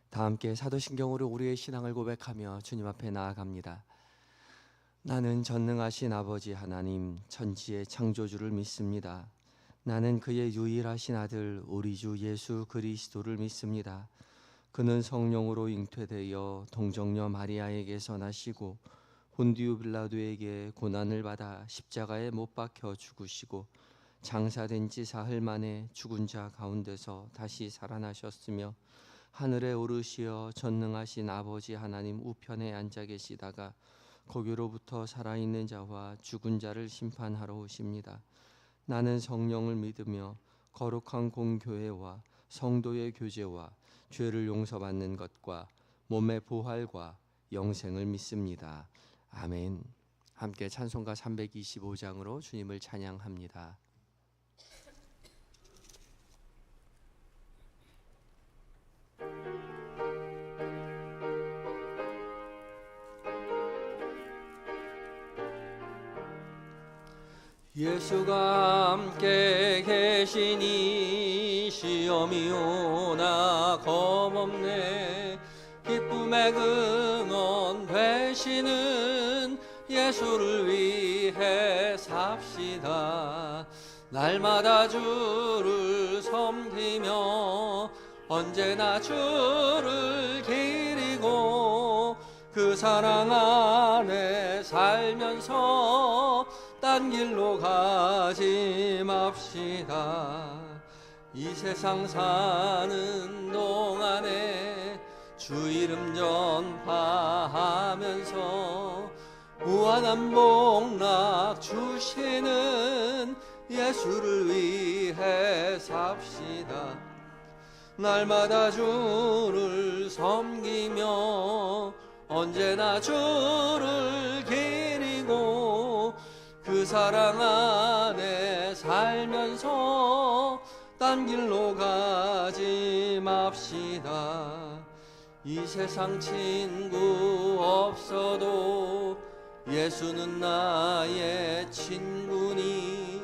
다 함께 사도신경으로 우리의 신앙을 고백하며 주님 앞에 나아갑니다. 나는 전능하신 아버지 하나님 천지의 창조주를 믿습니다. 나는 그의 유일하신 아들 우리 주 예수 그리스도를 믿습니다. 그는 성령으로 잉태되어 동정녀 마리아에게서 나시고 본디오 빌라도에게 고난을 받아 십자가에 못 박혀 죽으시고 장사된 지 사흘 만에 죽은 자 가운데서 다시 살아나셨으며 하늘에 오르시어 전능하신 아버지 하나님 우편에 앉아 계시다가 거기로부터 살아있는 자와 죽은 자를 심판하러 오십니다. 나는 성령을 믿으며 거룩한 공교회와 성도의 교제와 죄를 용서받는 것과 몸의 부활과 영생을 믿습니다. 아멘. 함께 찬송가 325장으로 주님을 찬양합니다. 예수가 함께 계시니 시험이 오나 겁없네. 기쁨의 근원 되시는 예수를 위해 삽시다. 날마다 주를 섬기며 언제나 주를 기리고 그 사랑 안에 살면서 딴 길로 가지 맙시다. 이 세상 사는 동안에 주 이름 전파하면서 무한한 복락 주시는 예수를 위해 삽시다. 날마다 주를 섬기며 언제나 주를 기리고 그 사랑 안에 살면서 딴 길로 가지 맙시다. 이 세상 친구 없어도 예수는 나의 친구니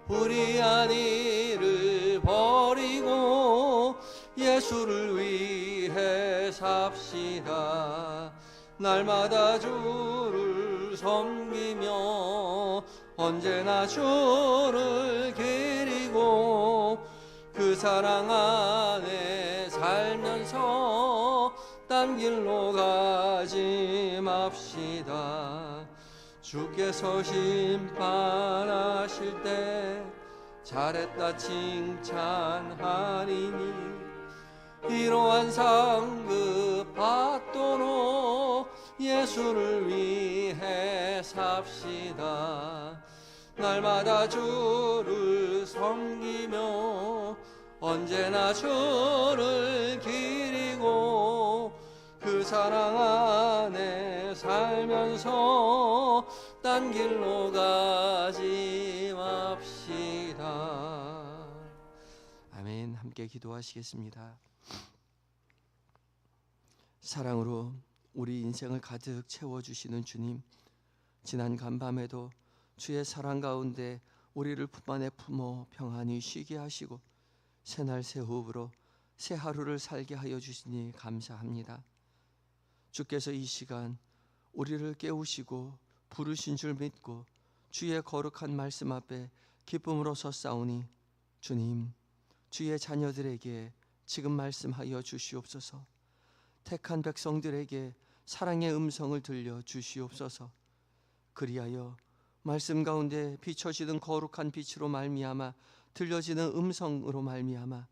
불의한 일을 버리고 예수를 위해 삽시다. 날마다 주를 섬기며 언제나 주를 기리고 그 사랑 안에 살면서 딴 길로 가지 맙시다. 주께서 심판하실 때 잘했다 칭찬하리니 이러한 상급 받도록 예수를 위해 삽시다. 날마다 주를 섬기며 언제나 주를 기리고 그 사랑 안에 살면서 딴 길로 가지 맙시다. 아멘. 함께 기도하시겠습니다. 사랑으로 우리 인생을 가득 채워주시는 주님, 지난 간밤에도 주의 사랑 가운데 우리를 품 안에 품어 평안히 쉬게 하시고 새날 새 호흡으로 새 하루를 살게 하여 주시니 감사합니다. 주께서 이 시간 우리를 깨우시고 부르신 줄 믿고 주의 거룩한 말씀 앞에 기쁨으로 섰사오니 주님, 주의 자녀들에게 지금 말씀하여 주시옵소서. 택한 백성들에게 사랑의 음성을 들려 주시옵소서. 그리하여 말씀 가운데 비춰지는 거룩한 빛으로 말미암아 들려지는 음성으로 말미암아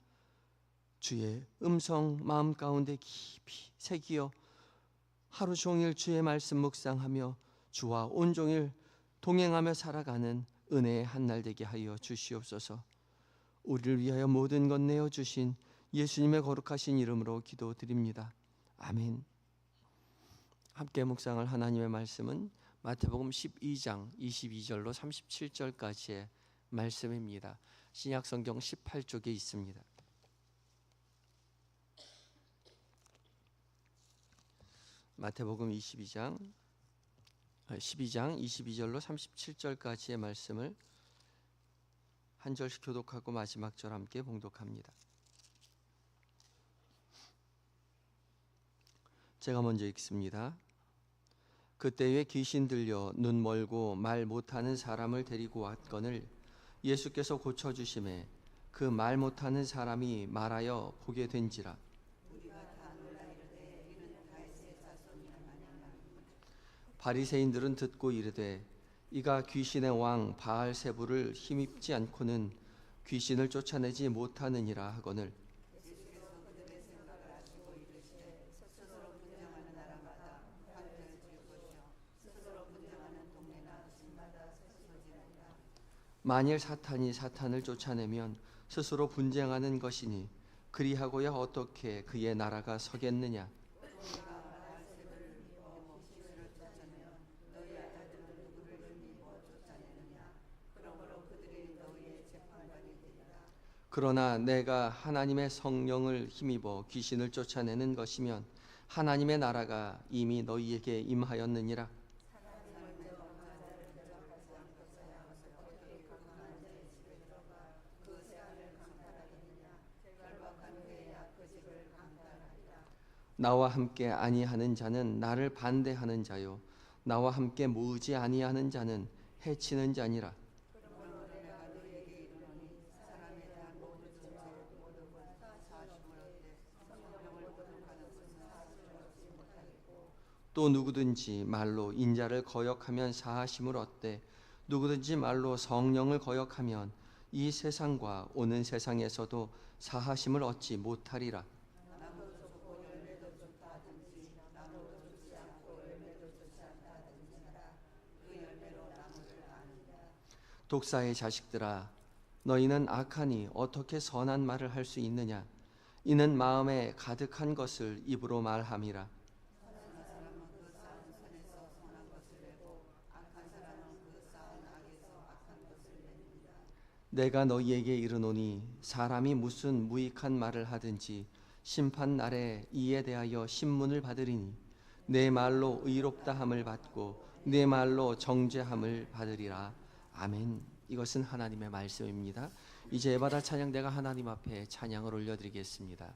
주의 음성 마음 가운데 깊이 새기어 하루 종일 주의 말씀 묵상하며 주와 온종일 동행하며 살아가는 은혜의 한날 되게 하여 주시옵소서. 우리를 위하여 모든 것 내어주신 예수님의 거룩하신 이름으로 기도드립니다. 아멘. 함께 묵상할 하나님의 말씀은 마태복음 12장 22절로 37절까지의 말씀입니다. 신약성경 18쪽에 있습니다. 마태복음 12장 22절로 37절까지의 말씀을 한 절씩 교독하고 마지막 절 함께 봉독합니다. 제가 먼저 읽습니다. 그때에 귀신 들려 눈 멀고 말 못하는 사람을 데리고 왔거늘 예수께서 고쳐주심에 그 말 못하는 사람이 말하여 보게 된지라. 바리새인들은 듣고 이르되 이가 귀신의 왕 바알세부를 힘입지 않고는 귀신을 쫓아내지 못하느니라 하거늘 만일 사탄이 사탄을 쫓아내면 스스로 분쟁하는 것이니 그리하고야 어떻게 그의 나라가 서겠느냐. 그러나 내가 하나님의 성령을 힘입어 귀신을 쫓아내는 것이면 하나님의 나라가 이미 너희에게 임하였느니라. 나와 함께 아니하는 자는 나를 반대하는 자요 나와 함께 모으지 아니하는 자는 해치는 자니라. 또 누구든지 말로 인자를 거역하면 사하심을 얻되 누구든지 말로 성령을 거역하면 이 세상과 오는 세상에서도 사하심을 얻지 못하리라. 독사의 자식들아, 너희는 악하니 어떻게 선한 말을 할 수 있느냐? 이는 마음에 가득한 것을 입으로 말함이라. 내가 너희에게 이르노니 사람이 무슨 무익한 말을 하든지 심판 날에 이에 대하여 신문을 받으리니 내 말로 의롭다함을 받고 내 말로 정죄함을 받으리라. 아멘. 이것은 하나님의 말씀입니다. 이제 예배다 찬양대가 하나님 앞에 찬양을 올려드리겠습니다.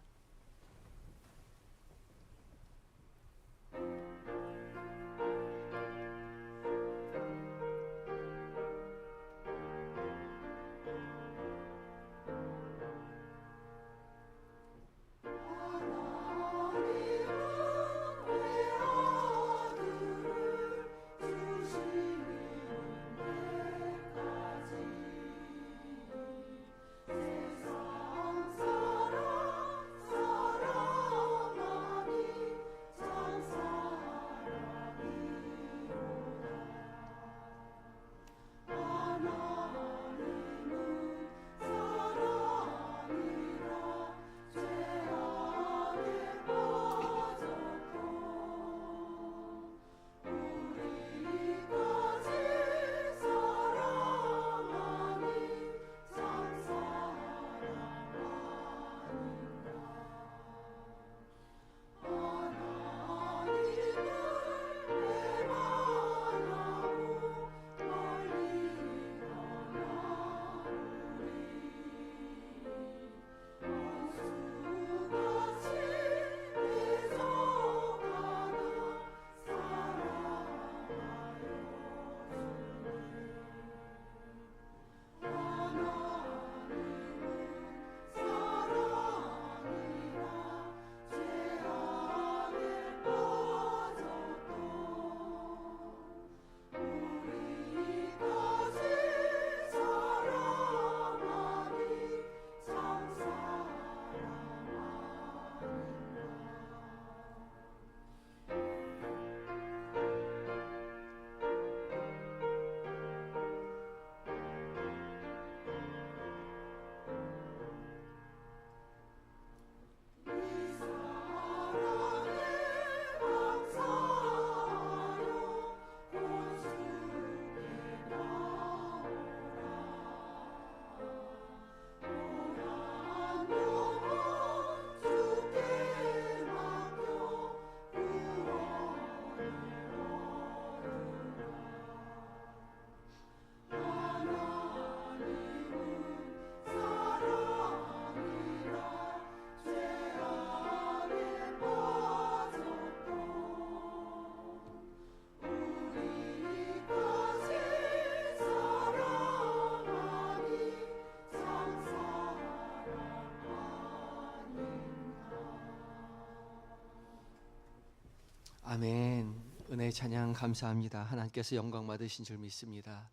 아멘. 은혜 찬양 감사합니다. 하나님께서 영광 받으신 줄 믿습니다.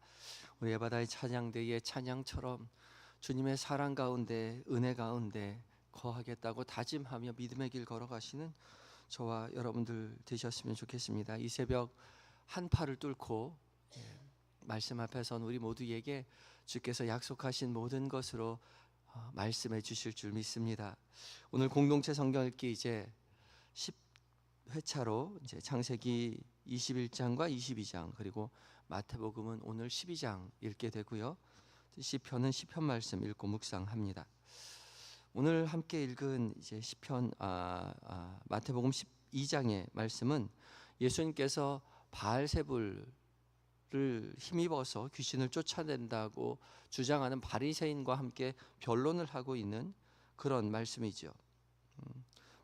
우리 예바다의 찬양대의 찬양처럼 주님의 사랑 가운데 은혜 가운데 거하겠다고 다짐하며 믿음의 길 걸어가시는 저와 여러분들 되셨으면 좋겠습니다. 이 새벽 한파를 뚫고 말씀 앞에 선 우리 모두에게 주께서 약속하신 모든 것으로 말씀해 주실 줄 믿습니다. 오늘 공동체 성경 읽기 이제 10회차로 이제 창세기 21장과 22장 그리고 마태복음은 오늘 12장 읽게 되고요. 시편은 시편 말씀 읽고 묵상합니다. 오늘 함께 읽은 이제 시편 마태복음 12장의 말씀은 예수님께서 바알세불을 힘입어서 귀신을 쫓아낸다고 주장하는 바리새인과 함께 변론을 하고 있는 그런 말씀이죠.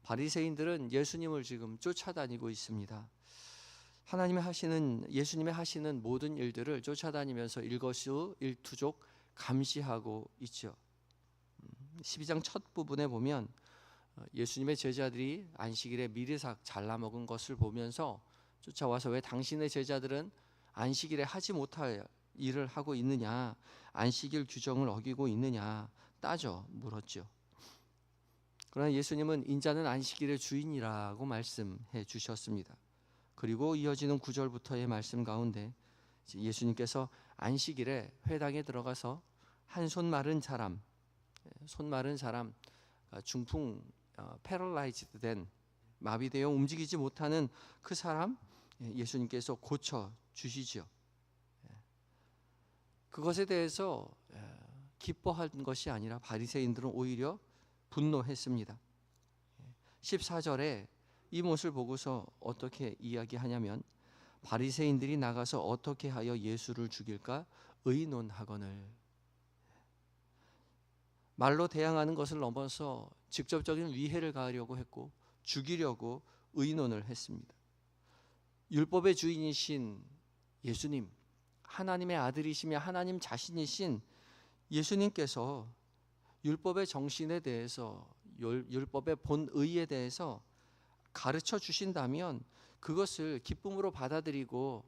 바리새인들은 예수님을 지금 쫓아다니고 있습니다. 예수님의 하시는 모든 일들을 쫓아다니면서 일거수일투족 감시하고 있죠. 12장 첫 부분에 보면 예수님의 제자들이 안식일에 미리삭 잘라 먹은 것을 보면서 쫓아와서 왜 당신의 제자들은 안식일에 하지 못할 일을 하고 있느냐, 안식일 규정을 어기고 있느냐 물었죠. 그러나 예수님은 인자는 안식일의 주인이라고 말씀해 주셨습니다. 그리고 이어지는 9절부터의 말씀 가운데 예수님께서 안식일에 회당에 들어가서 한 손 마른 사람 중풍 패럴라이즈드 된 마비되어 움직이지 못하는 그 사람 예수님께서 고쳐 주시죠. 그것에 대해서 기뻐한 것이 아니라 바리새인들은 오히려 분노했습니다. 14절에 이 모습을 보고서 어떻게 이야기하냐면 바리새인들이 나가서 어떻게 하여 예수를 죽일까 의논하거늘. 말로 대항하는 것을 넘어서 직접적인 위해를 가하려고 했고 죽이려고 의논을 했습니다. 율법의 주인이신 예수님, 하나님의 아들이시며 하나님 자신이신 예수님께서 율법의 정신에 대해서 율법의 본의에 대해서 가르쳐 주신다면 그것을 기쁨으로 받아들이고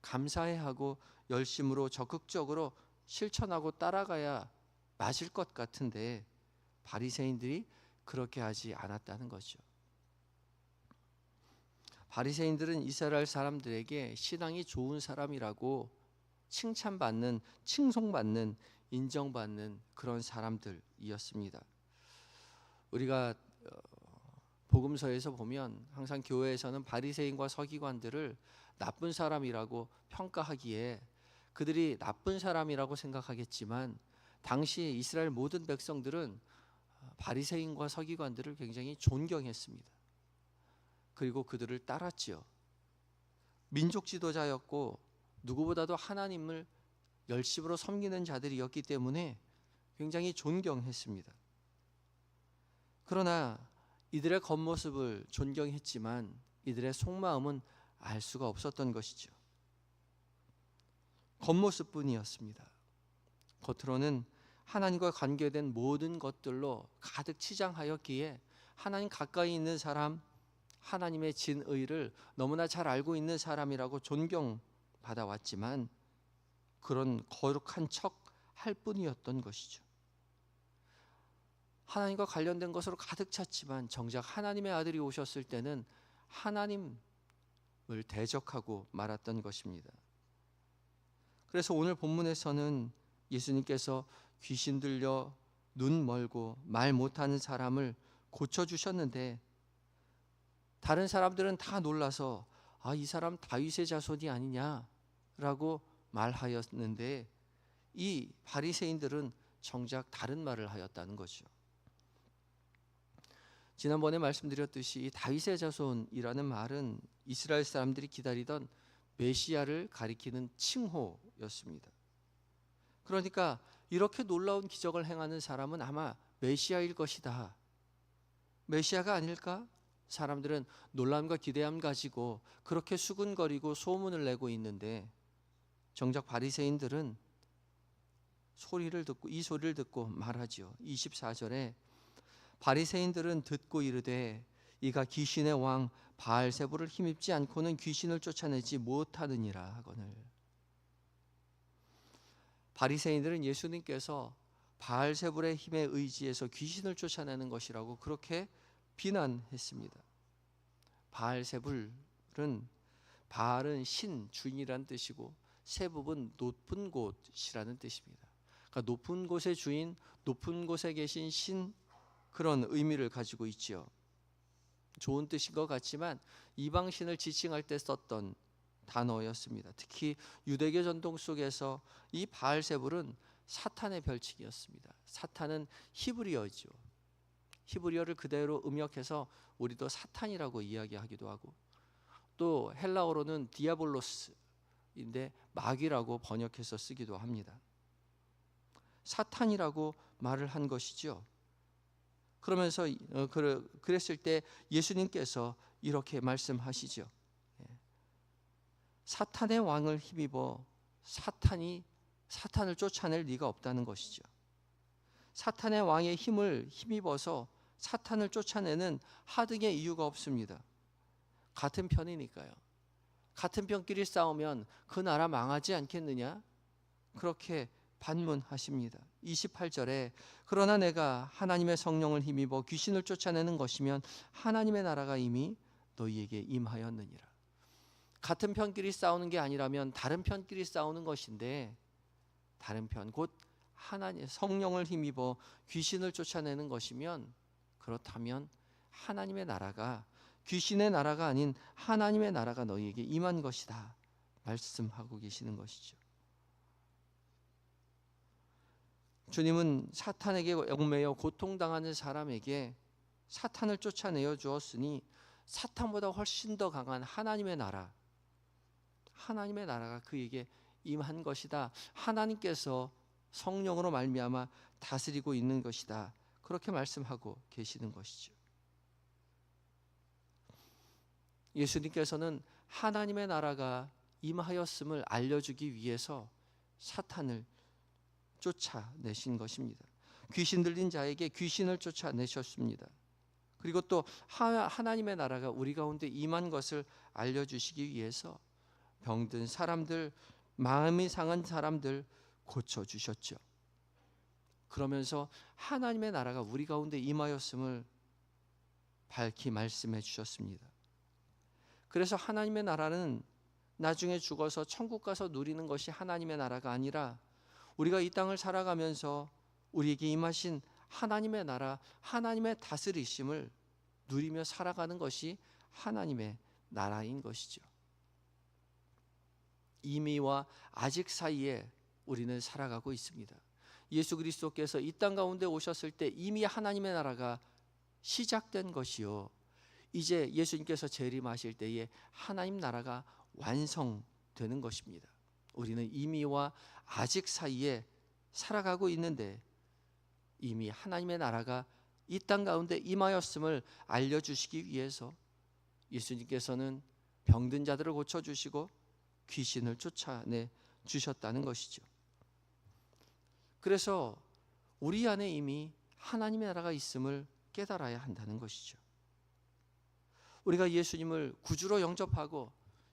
감사해하고 열심으로 적극적으로 실천하고 따라가야 맞을 것 같은데 바리새인들이 그렇게 하지 않았다는 거죠. 바리새인들은 이스라엘 사람들에게 신앙이 좋은 사람이라고 칭찬받는, 칭송받는, 인정받는 그런 사람들이었습니다. 우리가 복음서에서 보면 항상 교회에서는 바리새인과 서기관들을 나쁜 사람이라고 평가하기에 그들이 나쁜 사람이라고 생각하겠지만 당시 이스라엘 모든 백성들은 바리새인과 서기관들을 굉장히 존경했습니다. 그리고 그들을 따랐지요. 민족 지도자였고 누구보다도 하나님을 열심으로 섬기는 자들이었기 때문에 굉장히 존경했습니다. 그러나 이들의 겉모습을 존경했지만 이들의 속마음은 알 수가 없었던 것이죠. 겉모습뿐이었습니다. 겉으로는 하나님과 관계된 모든 것들로 가득 치장하였기에 하나님 가까이 있는 사람, 하나님의 진의를 너무나 잘 알고 있는 사람이라고 존경받아왔지만 그런 거룩한 척 할 뿐이었던 것이죠. 하나님과 관련된 것으로 가득 찼지만 정작 하나님의 아들이 오셨을 때는 하나님을 대적하고 말았던 것입니다. 그래서 오늘 본문에서는 예수님께서 귀신 들려 눈 멀고 말 못하는 사람을 고쳐주셨는데 다른 사람들은 다 놀라서 이 사람 다윗의 자손이 아니냐라고 말하였는데 이 바리새인들은 정작 다른 말을 하였다는 거죠. 지난번에 말씀드렸듯이 이 다윗의 자손이라는 말은 이스라엘 사람들이 기다리던 메시아를 가리키는 칭호였습니다. 그러니까 이렇게 놀라운 기적을 행하는 사람은 아마 메시아일 것이다. 메시아가 아닐까? 사람들은 놀람과 기대함 가지고 그렇게 수군거리고 소문을 내고 있는데 정작 바리새인들은 이 소리를 듣고 말하지요. 24절에 바리새인들은 듣고 이르되 이가 귀신의 왕 바알세불을 힘입지 않고는 귀신을 쫓아내지 못하느니라 하거늘. 바리새인들은 예수님께서 바알세불의 힘에 의지해서 귀신을 쫓아내는 것이라고 그렇게 비난했습니다. 바알세불은, 바알은 신, 주인이라는 뜻이고 세불은 높은 곳이라는 뜻입니다. 그러니까 높은 곳의 주인, 높은 곳에 계신 신, 그런 의미를 가지고 있지요. 좋은 뜻인 것 같지만 이방신을 지칭할 때 썼던 단어였습니다. 특히 유대교 전통 속에서 이 바알세불은 사탄의 별칭이었습니다. 사탄은 히브리어죠. 히브리어를 그대로 음역해서 우리도 사탄이라고 이야기하기도 하고, 또 헬라어로는 디아볼로스인데 마귀라고 번역해서 쓰기도 합니다. 사탄이라고 말을 한 것이죠. 그러면서 그랬을 때 예수님께서 이렇게 말씀하시죠. 사탄의 왕을 힘입어 사탄을 쫓아낼 리가 없다는 것이죠. 사탄의 왕의 힘을 힘입어서 사탄을 쫓아내는 하등의 이유가 없습니다. 같은 편이니까요. 같은 편끼리 싸우면 그 나라 망하지 않겠느냐? 그렇게 반문하십니다. 28절에 그러나 내가 하나님의 성령을 힘입어 귀신을 쫓아내는 것이면 하나님의 나라가 이미 너희에게 임하였느니라. 같은 편끼리 싸우는 게 아니라면 다른 편끼리 싸우는 것인데, 다른 편 곧 하나님 성령을 힘입어 귀신을 쫓아내는 것이면, 그렇다면 하나님의 나라가, 귀신의 나라가 아닌 하나님의 나라가 너희에게 임한 것이다 말씀하고 계시는 것이죠. 주님은 사탄에게 얽매여 고통당하는 사람에게 사탄을 쫓아내어 주었으니 사탄보다 훨씬 더 강한 하나님의 나라가 그에게 임한 것이다. 하나님께서 성령으로 말미암아 다스리고 있는 것이다. 그렇게 말씀하고 계시는 것이죠. 예수님께서는 하나님의 나라가 임하였음을 알려주기 위해서 사탄을 쫓아내신 것입니다. 귀신 들린 자에게 귀신을 쫓아내셨습니다. 그리고 또 하나님의 나라가 우리 가운데 임한 것을 알려주시기 위해서 병든 사람들, 마음이 상한 사람들 고쳐주셨죠. 그러면서 하나님의 나라가 우리 가운데 임하였음을 밝히 말씀해 주셨습니다. 그래서 하나님의 나라는 나중에 죽어서 천국 가서 누리는 것이 하나님의 나라가 아니라, 우리가 이 땅을 살아가면서 우리에게 임하신 하나님의 나라, 하나님의 다스리심을 누리며 살아가는 것이 하나님의 나라인 것이죠. 이미와 아직 사이에 우리는 살아가고 있습니다. 예수 그리스도께서 이 땅 가운데 오셨을 때 이미 하나님의 나라가 시작된 것이요, 이제 예수님께서 재림하실 때에 하나님 나라가 완성되는 것입니다. 우리는 이미와 아직 사이에 살아가고 있는데, 이미 하나님의 나라가 이 땅 가운데 임하였음을 알려주시기 위해서 예수님께서는 병든 자들을 고쳐주시고 귀신을 쫓아내 주셨다는 것이죠. 그래서 우리 안에 이미 하나님의 나라가 있음을 깨달아야 한다는 것이죠. 우리가 예수님을 구주로 영접하고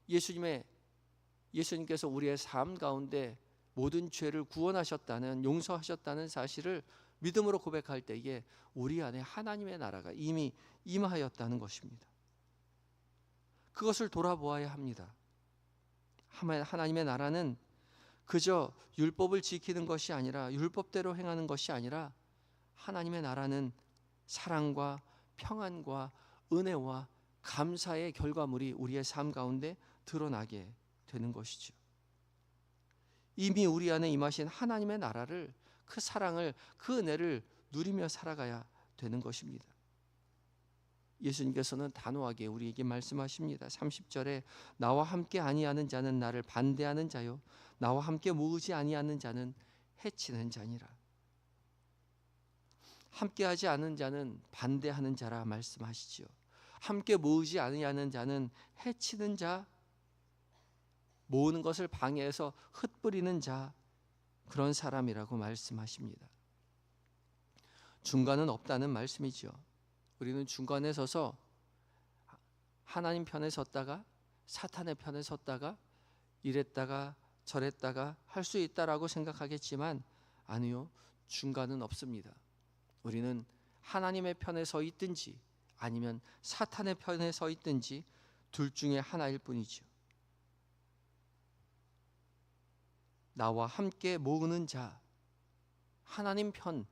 예수님께서 우리의 삶 가운데 모든 죄를 구원하셨다는, 용서하셨다는 사실을 믿음으로 고백할 때에 우리 안에 하나님의 나라가 이미 임하였다는 것입니다. 그것을 돌아보아야 합니다. 하나님의 나라는 그저 율법을 지키는 것이 아니라, 율법대로 행하는 것이 아니라, 하나님의 나라는 사랑과 평안과 은혜와 감사의 결과물이 우리의 삶 가운데 드러나게 되는 것이죠. 이미 우리 안에 임하신 하나님의 나라를, 그 사랑을, 그 은혜를 누리며 살아가야 되는 것입니다. 예수님께서는 단호하게 우리에게 말씀하십니다. 30절에 나와 함께 아니하는 자는 나를 반대하는 자요, 나와 함께 모으지 아니하는 자는 해치는 자니라. 함께하지 않은 자는 반대하는 자라 말씀하시지요. 함께 모으지 아니하는 자는 해치는 자, 모으는 것을 방해해서 흩뿌리는 자, 그런 사람이라고 말씀하십니다. 중간은 없다는 말씀이죠. 우리는 중간에 서서 하나님 편에 섰다가 사탄의 편에 섰다가 이랬다가 저랬다가 할 수 있다라고 생각하겠지만 아니요, 중간은 없습니다. 우리는 하나님의 편에 서 있든지 아니면 사탄의 편에 서 있든지 둘 중에 하나일 뿐이죠. 나와 함께 모으는 자, 하나님 편,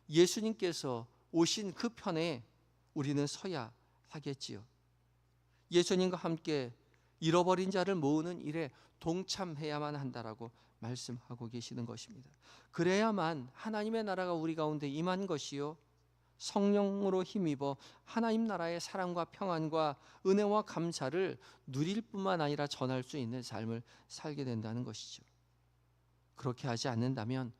예수님께서 오신 그 편에 우리는 서야 하겠지요. 예수님과 함께 잃어버린 자를 모으는 일에 동참해야만 한다라고 말씀하고 계시는 것입니다. 그래야만 하나님의 나라가 우리 가운데 임한 것이요, 성령으로 힘입어 하나님 나라의 사랑과 평안과 은혜와 감사를 누릴 뿐만 아니라 전할 수 있는 삶을 살게 된다는 것이죠. 그렇게 하지 않는다면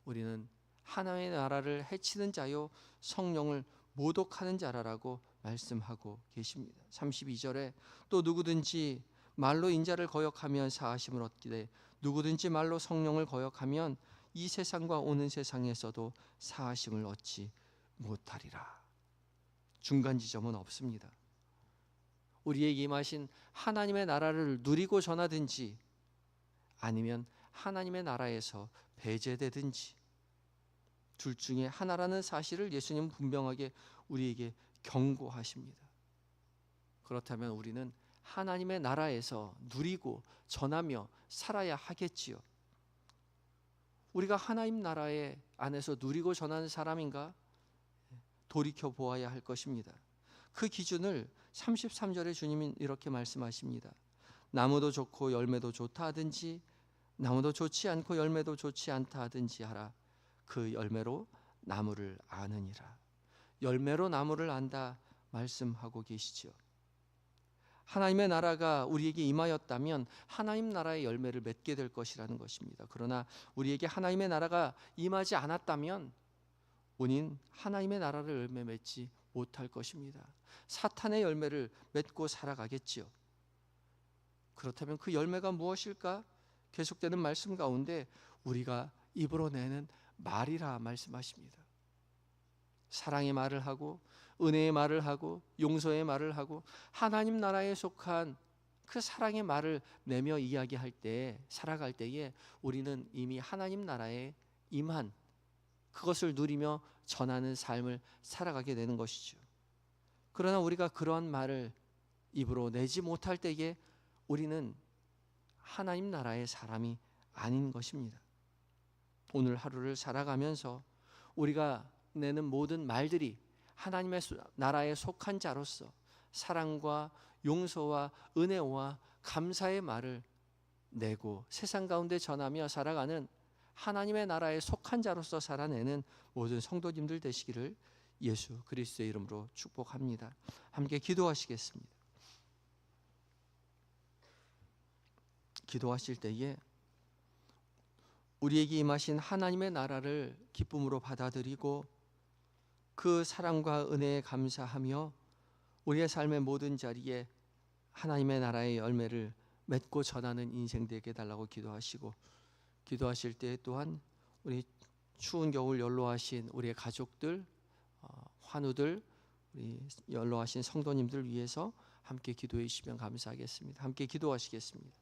우리는 하나님의 나라를 해치는 자요, 성령을 모독하는 자라라고 말씀하고 계십니다. 32절에 또 누구든지 말로 인자를 거역하면 사하심을 얻기되 누구든지 말로 성령을 거역하면 이 세상과 오는 세상에서도 사하심을 얻지 못하리라. 중간 지점은 없습니다. 우리에게 임하신 하나님의 나라를 누리고 전하든지 아니면 하나님의 나라에서 배제되든지 둘 중에 하나라는 사실을 예수님은 분명하게 우리에게 경고하십니다. 그렇다면 우리는 하나님의 나라에서 누리고 전하며 살아야 하겠지요. 우리가 하나님 나라의 안에서 누리고 전하는 사람인가 돌이켜 보아야 할 것입니다. 그 기준을 33절에 주님이 이렇게 말씀하십니다. 나무도 좋고 열매도 좋다 하든지 나무도 좋지 않고 열매도 좋지 않다 하든지 하라. 그 열매로 나무를 아느니라. 열매로 나무를 안다 말씀하고 계시죠. 하나님의 나라가 우리에게 임하였다면 하나님 나라의 열매를 맺게 될 것이라는 것입니다. 그러나 우리에게 하나님의 나라가 임하지 않았다면 우린 하나님의 나라를 열매 맺지 못할 것입니다. 사탄의 열매를 맺고 살아가겠지요. 그렇다면 그 열매가 무엇일까? 계속되는 말씀 가운데 우리가 입으로 내는 말이라 말씀하십니다. 사랑의 말을 하고 은혜의 말을 하고 용서의 말을 하고 하나님 나라에 속한 그 사랑의 말을 내며 이야기할 때, 살아갈 때에 우리는 이미 하나님 나라에 임한 그것을 누리며 전하는 삶을 살아가게 되는 것이죠. 그러나 우리가 그러한 말을 입으로 내지 못할 때에 우리는 하나님 나라의 사람이 아닌 것입니다. 오늘 하루를 살아가면서 우리가 내는 모든 말들이 하나님의 나라에 속한 자로서 사랑과 용서와 은혜와 감사의 말을 내고 세상 가운데 전하며 살아가는 하나님의 나라에 속한 자로서 살아내는 모든 성도님들 되시기를 예수 그리스도의 이름으로 축복합니다. 함께 기도하시겠습니다. 기도하실 때에 우리에게 임하신 하나님의 나라를 기쁨으로 받아들이고 그 사랑과 은혜에 감사하며 우리의 삶의 모든 자리에 하나님의 나라의 열매를 맺고 전하는 인생 되게 달라고 기도하시고, 기도하실 때 또한 우리 추운 겨울 연로하신 우리의 가족들, 환우들, 우리 연로하신 성도님들 위해서 함께 기도해 주시면 감사하겠습니다. 함께 기도하시겠습니다.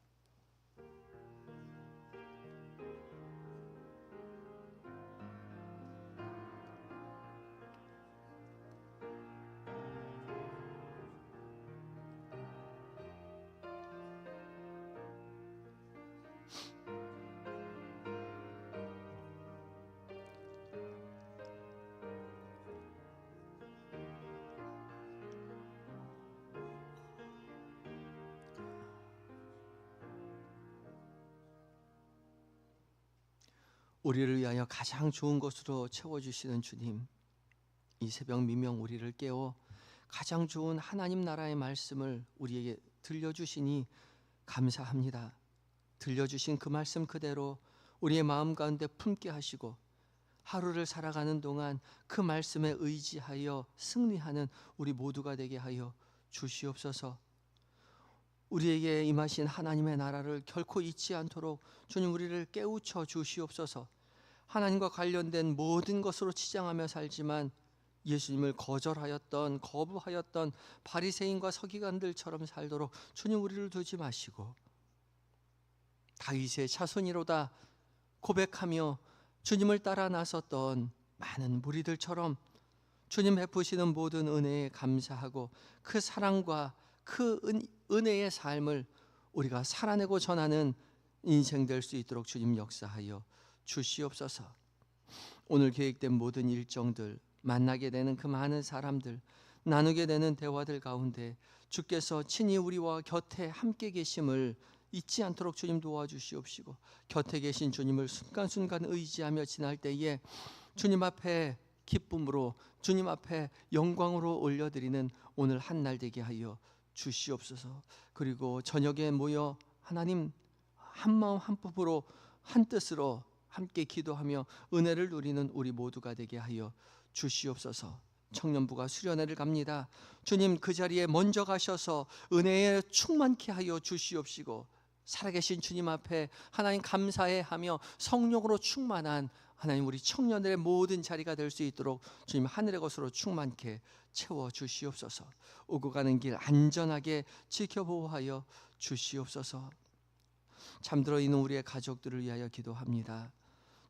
우리를 위하여 가장 좋은 것으로 채워주시는 주님, 이 새벽 미명 우리를 깨워 가장 좋은 하나님 나라의 말씀을 우리에게 들려주시니 감사합니다. 들려주신 그 말씀 그대로 우리의 마음 가운데 품게 하시고 하루를 살아가는 동안 그 말씀에 의지하여 승리하는 우리 모두가 되게 하여 주시옵소서. 우리에게 임하신 하나님의 나라를 결코 잊지 않도록 주님 우리를 깨우쳐 주시옵소서. 하나님과 관련된 모든 것으로 치장하며 살지만 예수님을 거절하였던 거부하였던 바리새인과 서기관들처럼 살도록 주님 우리를 두지 마시고 다윗의 자손이로다 고백하며 주님을 따라 나섰던 많은 무리들처럼 주님 베푸시는 모든 은혜에 감사하고 그 사랑과 그 은혜의 삶을 우리가 살아내고 전하는 인생 될 수 있도록 주님 역사하여 주시옵소서. 오늘 계획된 모든 일정들, 만나게 되는 그 많은 사람들, 나누게 되는 대화들 가운데 주께서 친히 우리와 곁에 함께 계심을 잊지 않도록 주님 도와주시옵시고, 곁에 계신 주님을 순간순간 의지하며 지날 때에 주님 앞에 기쁨으로, 주님 앞에 영광으로 올려드리는 오늘 한 날 되게 하여 주시옵소서. 그리고 저녁에 모여 하나님 한 마음 한 품으로 한 뜻으로 함께 기도하며 은혜를 누리는 우리 모두가 되게 하여 주시옵소서. 청년부가 수련회를 갑니다. 주님 그 자리에 먼저 가셔서 은혜에 충만케 하여 주시옵시고, 살아계신 주님 앞에 하나님 감사해 하며 성령으로 충만한 하나님 우리 청년들의 모든 자리가 될 수 있도록 주님 하늘의 것으로 충만케 채워 주시옵소서. 오고 가는 길 안전하게 지켜보호하여 주시옵소서. 잠들어 있는 우리의 가족들을 위하여 기도합니다.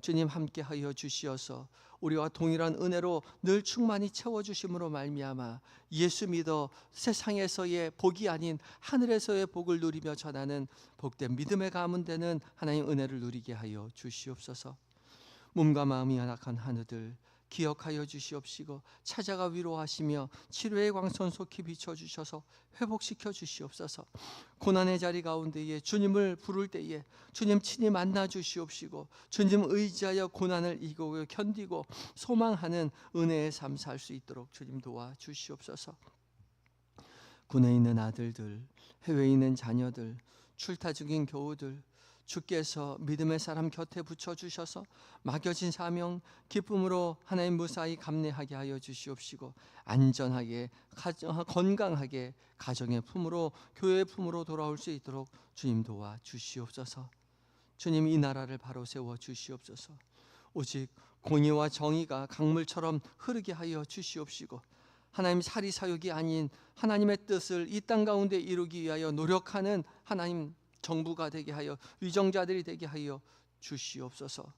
주님 함께하여 주시어서 우리와 동일한 은혜로 늘 충만히 채워주심으로 말미암아 예수 믿어 세상에서의 복이 아닌 하늘에서의 복을 누리며 전하는 복된 믿음의 가문 되는 하나님 은혜를 누리게 하여 주시옵소서. 몸과 마음이 연약한 하늘들 기억하여 주시옵시고, 찾아가 위로하시며 치료의 광선 속히 비춰주셔서 회복시켜 주시옵소서. 고난의 자리 가운데에 주님을 부를 때에 주님 친히 만나 주시옵시고, 주님 의지하여 고난을 이기고 견디고 소망하는 은혜의 삶 살 수 있도록 주님 도와 주시옵소서. 군에 있는 아들들, 해외에 있는 자녀들, 출타 중인 교우들, 주께서 믿음의 사람 곁에 붙여주셔서 맡겨진 사명 기쁨으로 하나님 무사히 감내하게 하여 주시옵시고, 안전하게 건강하게 가정의 품으로 교회의 품으로 돌아올 수 있도록 주님 도와 주시옵소서. 주님 이 나라를 바로 세워 주시옵소서. 오직 공의와 정의가 강물처럼 흐르게 하여 주시옵시고, 하나님 사리사욕이 아닌 하나님의 뜻을 이 땅 가운데 이루기 위하여 노력하는 하나님 정부가 되게 하여 위정자들이 되게 하여 주시옵소서.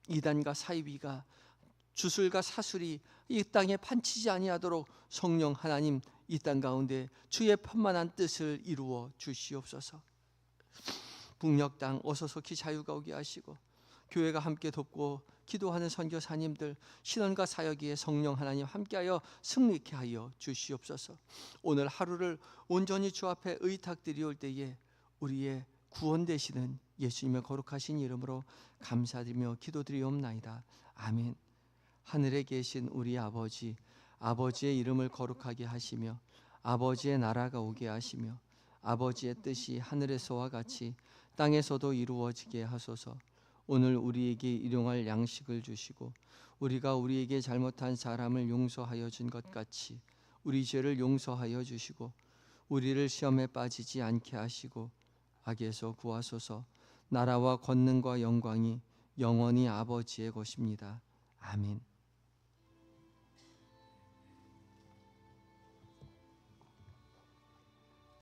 이단과 사이비가 주술과 사술이 이 땅에 판치지 아니하도록 성령 하나님 이 땅 가운데 주의 편만한 뜻을 이루어 주시옵소서. 북녘 땅 어서 속히 자유가 오게 하시고, 교회가 함께 돕고 기도하는 선교사님들 신원과 사역에 성령 하나님 함께하여 승리케 하여 주시옵소서. 오늘 하루를 온전히 주 앞에 의탁드리올 때에 우리의 구원 되시는 예수님의 거룩하신 이름으로 감사드리며 기도드리옵나이다. 아멘. 하늘에 계신 우리 아버지, 아버지의 이름을 거룩하게 하시며 아버지의 나라가 오게 하시며 아버지의 뜻이 하늘에서와 같이 땅에서도 이루어지게 하소서. 오늘 우리에게 일용할 양식을 주시고 우리가 우리에게 잘못한 사람을 용서하여 준 것 같이 우리 죄를 용서하여 주시고 우리를 시험에 빠지지 않게 하시고 악에서 구하소서. 나라와 권능과 영광이 영원히 아버지의 것입니다. 아멘.